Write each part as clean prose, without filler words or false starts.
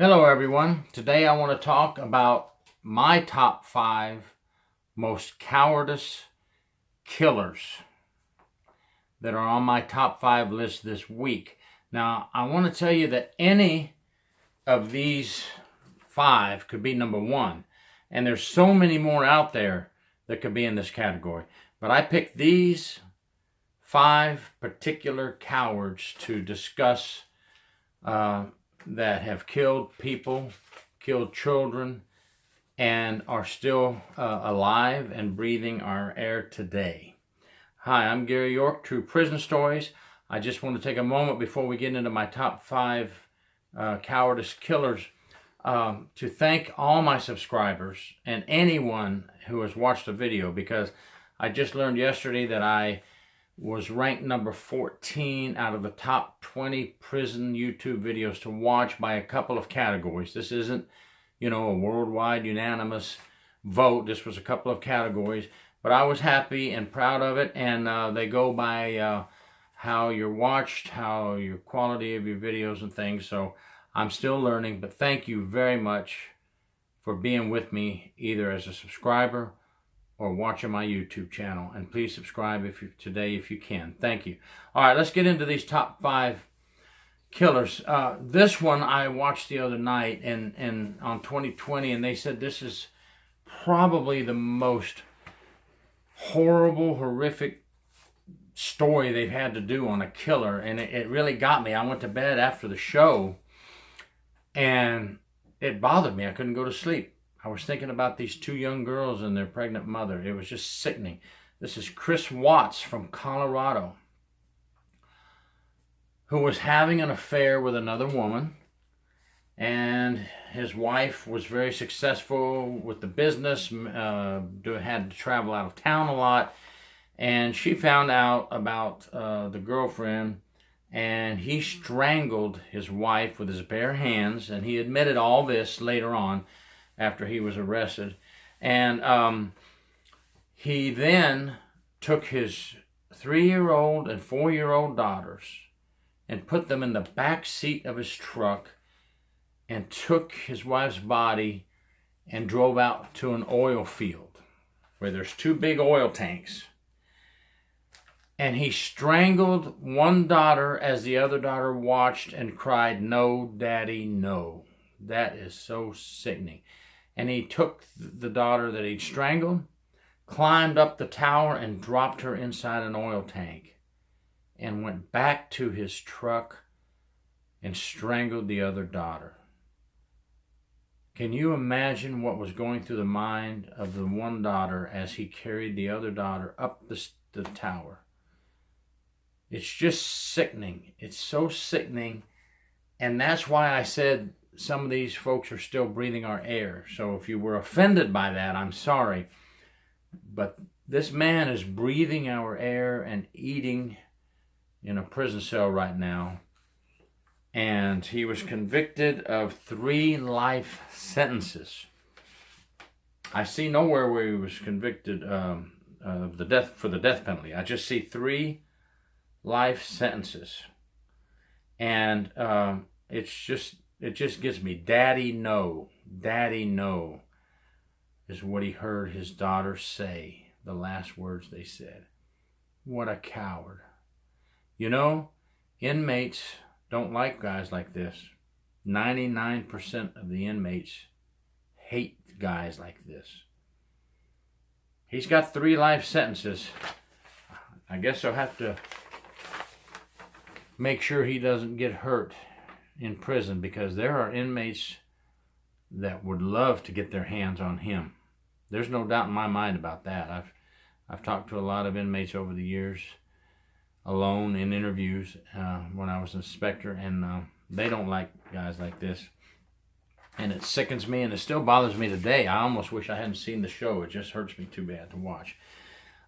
Hello everyone. Today I want to talk about my top 5 most cowardice killers that are on my top 5 list this week. Now I want to tell you that any of these 5 could be number 1, and there's so many more out there that could be in this category. But I picked these 5 particular cowards to discuss that have killed people, killed children, and are still alive and breathing our air today. Hi, I'm Gary York, True Prison Stories. I just want to take a moment before we get into my top 5 cowardice killers to thank all my subscribers and anyone who has watched the video, because I just learned yesterday that I was ranked number 14 out of the top 20 prison YouTube videos to watch by a couple of categories. This isn't, a worldwide unanimous vote. This was a couple of categories, but I was happy and proud of it, and they go by how you're watched, how your quality of your videos and things. So I'm still learning, but thank you very much for being with me, either as a subscriber or watching my YouTube channel. And please subscribe today if you can. Thank you. All right, let's get into these top 5 killers. This one I watched the other night and on 2020, and they said this is probably the most horrible, horrific story they've had to do on a killer. And it really got me. I went to bed after the show, and it bothered me. I couldn't go to sleep. I was thinking about these 2 young girls and their pregnant mother. It was just sickening. This is Chris Watts from Colorado, who was having an affair with another woman, and his wife was very successful with the business, had to travel out of town a lot, and she found out about the girlfriend, and he strangled his wife with his bare hands, and he admitted all this later on, after he was arrested. And he then took his 3-year-old and 4-year-old daughters and put them in the back seat of his truck and took his wife's body and drove out to an oil field where there's 2 big oil tanks. And he strangled one daughter as the other daughter watched and cried, "No, Daddy, no." That is so sickening. And he took the daughter that he'd strangled, climbed up the tower, and dropped her inside an oil tank, and went back to his truck and strangled the other daughter. Can you imagine what was going through the mind of the one daughter as he carried the other daughter up the tower? It's just sickening. It's so sickening. And that's why I said some of these folks are still breathing our air. So if you were offended by that, I'm sorry. But this man is breathing our air and eating in a prison cell right now. And he was convicted of 3 life sentences. I see nowhere where he was convicted of the death penalty. I just see 3 life sentences. And it just gives me, "Daddy, no. Daddy, no," is what he heard his daughter say, the last words they said. What a coward. Inmates don't like guys like this. 99% of the inmates hate guys like this. He's got 3 life sentences. I guess I'll have to make sure he doesn't get hurt in prison, because there are inmates that would love to get their hands on him. There's no doubt in my mind about that. I've talked to a lot of inmates over the years, alone in interviews when I was an inspector, and they don't like guys like this. And it sickens me, and it still bothers me today. I almost wish I hadn't seen the show. It just hurts me too bad to watch.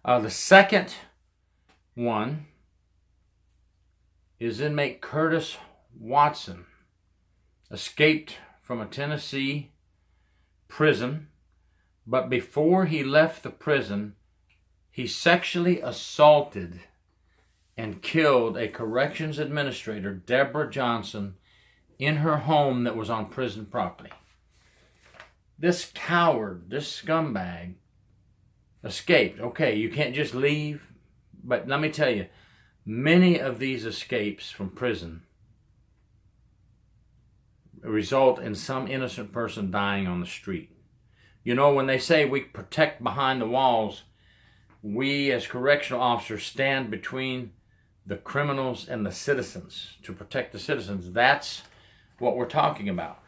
The second one is inmate Curtis Watson. Escaped from a Tennessee prison, but before he left the prison, he sexually assaulted and killed a corrections administrator, Deborah Johnson, in her home that was on prison property. This coward, this scumbag, escaped. Okay, you can't just leave, but let me tell you, many of these escapes from prison result in some innocent person dying on the street. You know, when they say we protect behind the walls, we as correctional officers stand between the criminals and the citizens to protect the citizens. That's what we're talking about.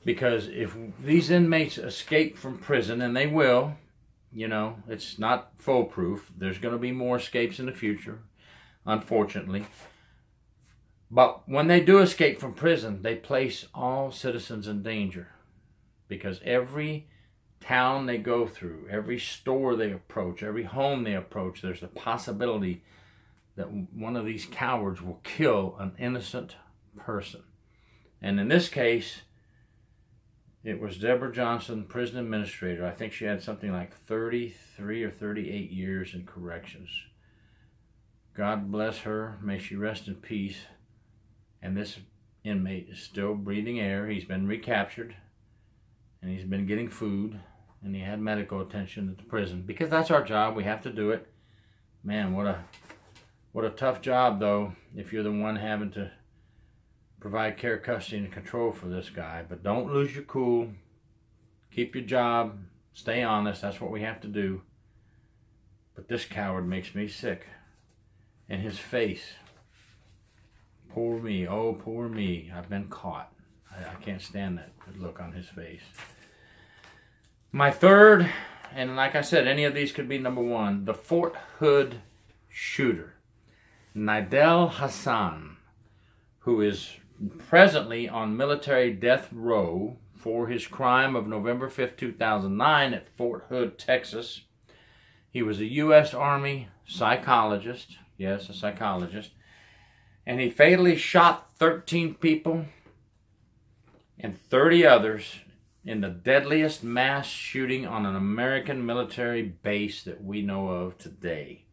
Because if these inmates escape from prison, and they will, you know, it's not foolproof. There's going to be more escapes in the future, unfortunately. But when they do escape from prison, they place all citizens in danger. Because every town they go through, every store they approach, every home they approach, there's a possibility that one of these cowards will kill an innocent person. And in this case, it was Deborah Johnson, prison administrator. I think she had something like 33 or 38 years in corrections. God bless her. May she rest in peace. And this inmate is still breathing air. He's been recaptured. And he's been getting food. And he had medical attention at the prison. Because that's our job. We have to do it. Man, what a tough job, though, if you're the one having to provide care, custody, and control for this guy. But don't lose your cool. Keep your job. Stay honest. That's what we have to do. But this coward makes me sick. And his face. Poor me. Oh, poor me. I've been caught. I can't stand that look on his face. My third, and like I said, any of these could be number one, the Fort Hood shooter. Nidal Hasan, who is presently on military death row for his crime of November 5th, 2009 at Fort Hood, Texas. He was a U.S. Army psychologist, yes, a psychologist, and he fatally shot 13 people and 30 others in the deadliest mass shooting on an American military base that we know of today.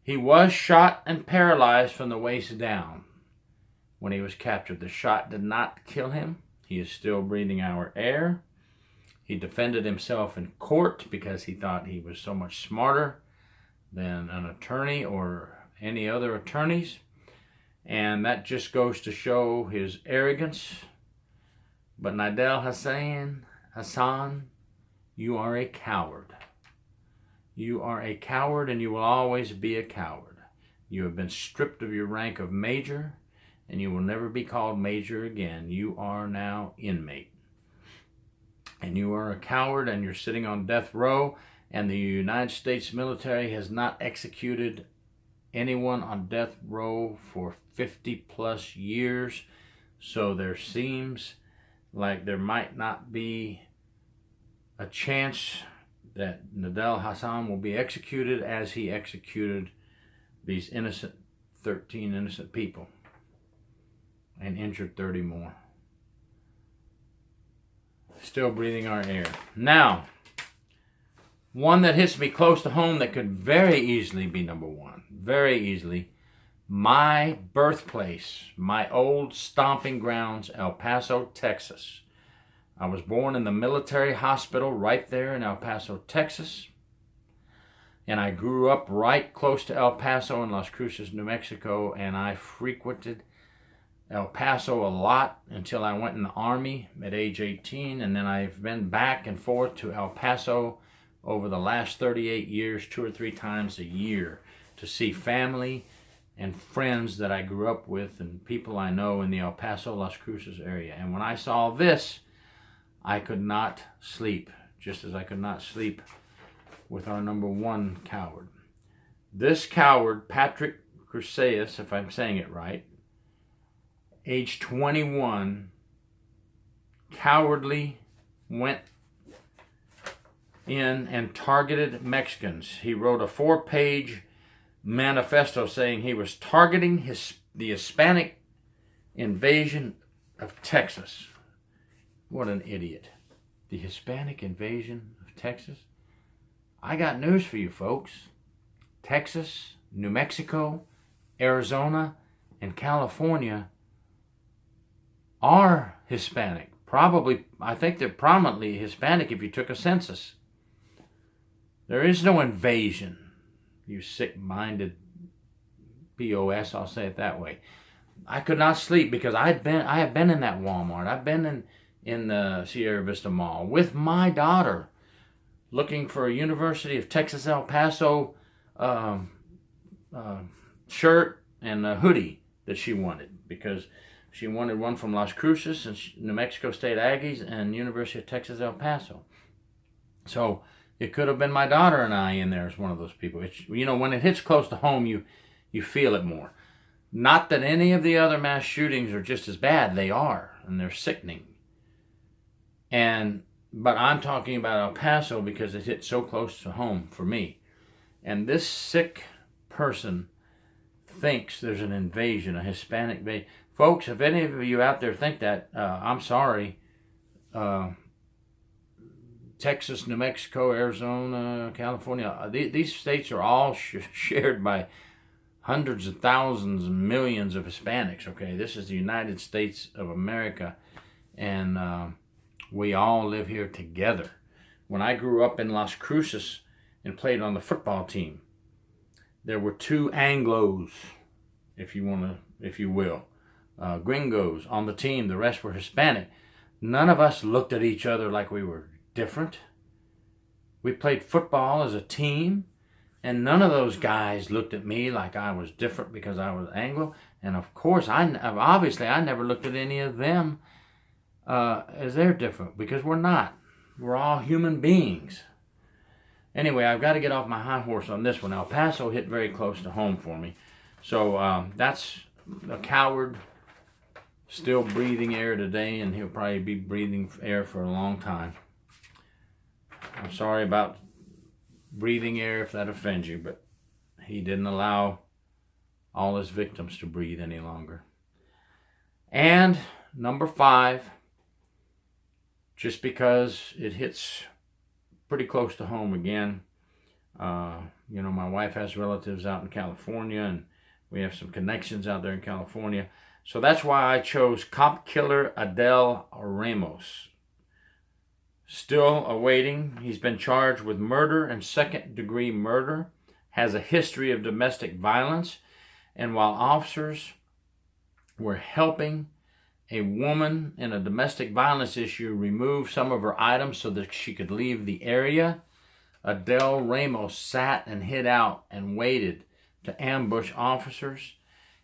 He was shot and paralyzed from the waist down when he was captured. The shot did not kill him. He is still breathing our air. He defended himself in court because he thought he was so much smarter than an attorney or any other attorneys. And that just goes to show his arrogance. But Nidal Hasan, you are a coward. You are a coward, and you will always be a coward. You have been stripped of your rank of major, and you will never be called major again. You are now inmate. And you are a coward, and you're sitting on death row, and the United States military has not executed anyone on death row for 50 plus years. So there seems like there might not be a chance that Nidal Hasan will be executed as he executed these 13 innocent people and injured 30 more. Still breathing our air. Now, one that hits me close to home that could very easily be number one. Very easily. My birthplace, my old stomping grounds, El Paso, Texas. I was born in the military hospital right there in El Paso, Texas. And I grew up right close to El Paso in Las Cruces, New Mexico. And I frequented El Paso a lot until I went in the Army at age 18. And then I've been back and forth to El Paso over the last 38 years, 2 or 3 times a year to see family and friends that I grew up with and people I know in the El Paso, Las Cruces area. And when I saw this, I could not sleep, just as I could not sleep with our number one coward. This coward, Patrick Casillas, if I'm saying it right, age 21, cowardly went in and targeted Mexicans. He wrote a 4-page manifesto saying he was targeting the Hispanic invasion of Texas. What an idiot. The Hispanic invasion of Texas? I got news for you folks. Texas, New Mexico, Arizona, and California are Hispanic. Probably, I think they're prominently Hispanic if you took a census. There is no invasion, you sick-minded POS, I'll say it that way. I could not sleep because I have been in that Walmart. I've been in the Sierra Vista Mall with my daughter looking for a University of Texas El Paso shirt and a hoodie that she wanted, because she wanted one from Las Cruces and New Mexico State Aggies and University of Texas El Paso. So it could have been my daughter and I in there as one of those people. It's, you know, when it hits close to home, you feel it more. Not that any of the other mass shootings are just as bad. They are, and they're sickening. But I'm talking about El Paso because it hit so close to home for me. And this sick person thinks there's an invasion, a Hispanic invasion. Folks, if any of you out there think that, I'm sorry. Texas, New Mexico, Arizona, California, these states are all shared by hundreds of thousands and millions of Hispanics, okay? This is the United States of America, and we all live here together. When I grew up in Las Cruces and played on the football team, there were two Anglos, if you will, gringos on the team. The rest were Hispanic. None of us looked at each other like we were different. We played football as a team, and none of those guys looked at me like I was different because I was Anglo. And of course, I never looked at any of them as they're different, because we're not. We're all human beings. Anyway, I've got to get off my high horse on this one. El Paso hit very close to home for me. So that's a coward still breathing air today, and he'll probably be breathing air for a long time. I'm sorry about breathing air if that offends you, but he didn't allow all his victims to breathe any longer. And number 5, just because it hits pretty close to home again. You know, my wife has relatives out in California, and we have some connections out there in California. So that's why I chose cop killer Adele Ramos. Still awaiting. He's been charged with murder and second-degree murder, has a history of domestic violence, and while officers were helping a woman in a domestic violence issue remove some of her items so that she could leave the area, Adele Ramos sat and hid out and waited to ambush officers,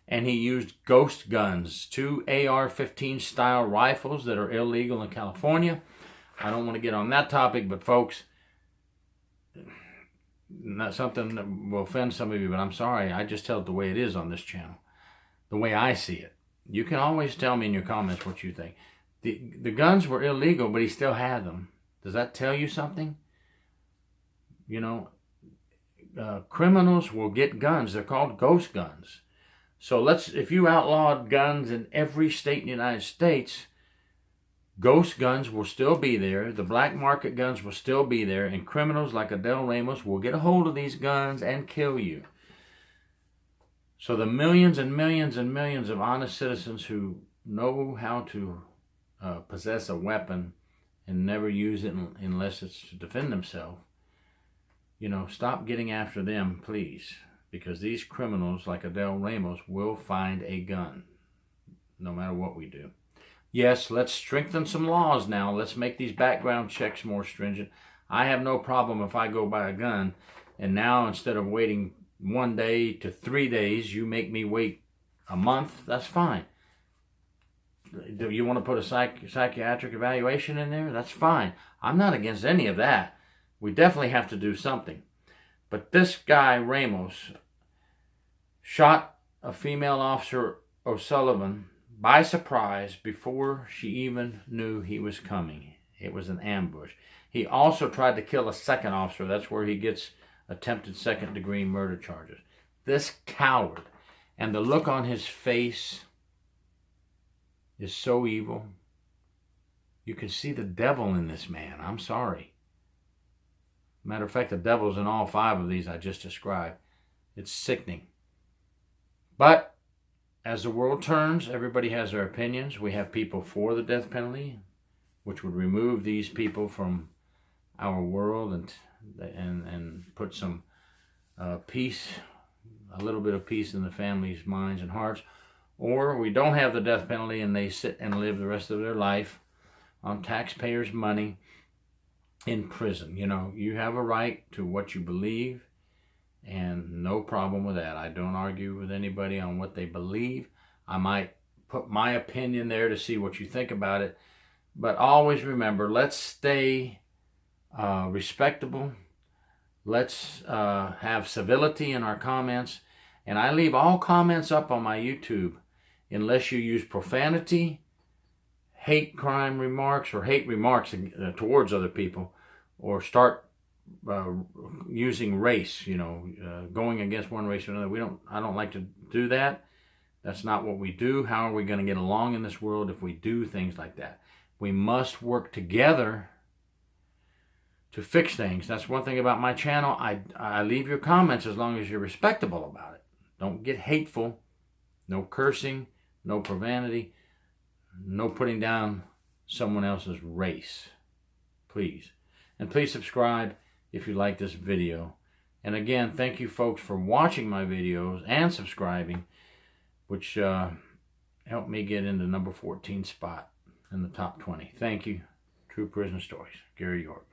and he used ghost guns, 2 AR-15 style rifles that are illegal in California. I don't want to get on that topic, but folks, not something that will offend some of you, but I'm sorry, I just tell it the way it is on this channel, the way I see it. You can always tell me in your comments what you think. The guns were illegal, but he still had them. Does that tell you something? You know, criminals will get guns. They're called ghost guns. So if you outlawed guns in every state in the United States, ghost guns will still be there. The black market guns will still be there. And criminals like Adele Ramos will get a hold of these guns and kill you. So the millions and millions and millions of honest citizens who know how to possess a weapon and never use it unless it's to defend themselves, you know, stop getting after them, please. Because these criminals like Adele Ramos will find a gun, no matter what we do. Yes, let's strengthen some laws now. Let's make these background checks more stringent. I have no problem if I go buy a gun, and now instead of waiting 1 day to 3 days, you make me wait a month. That's fine. Do you want to put a psychiatric evaluation in there? That's fine. I'm not against any of that. We definitely have to do something. But this guy, Ramos, shot a female officer, O'Sullivan, by surprise before she even knew he was coming. It was an ambush. He also tried to kill a second officer. That's where he gets attempted second-degree murder charges. This coward, and the look on his face is so evil. You can see the devil in this man. I'm sorry. Matter of fact, the devil's in all 5 of these I just described. It's sickening. But as the world turns, everybody has their opinions. We have people for the death penalty, which would remove these people from our world and put some peace, a little bit of peace in the families' minds and hearts. Or we don't have the death penalty and they sit and live the rest of their life on taxpayers' money in prison. You know, you have a right to what you believe, and no problem with that. I don't argue with anybody on what they believe. I might put my opinion there to see what you think about it. But always remember, let's stay respectable. Let's have civility in our comments. And I leave all comments up on my YouTube unless you use profanity, hate crime remarks, or hate remarks towards other people, or start using race, you know, going against one race or another. I don't like to do that. That's not what we do. How are we going to get along in this world if we do things like that? We must work together to fix things. That's one thing about my channel. I leave your comments as long as you're respectable about it. Don't get hateful. No cursing, no profanity, no putting down someone else's race. Please. And please subscribe if you like this video. And again, thank you folks for watching my videos and subscribing, which helped me get into number 14 spot in the top 20. Thank you. True Prison Stories. Gary York.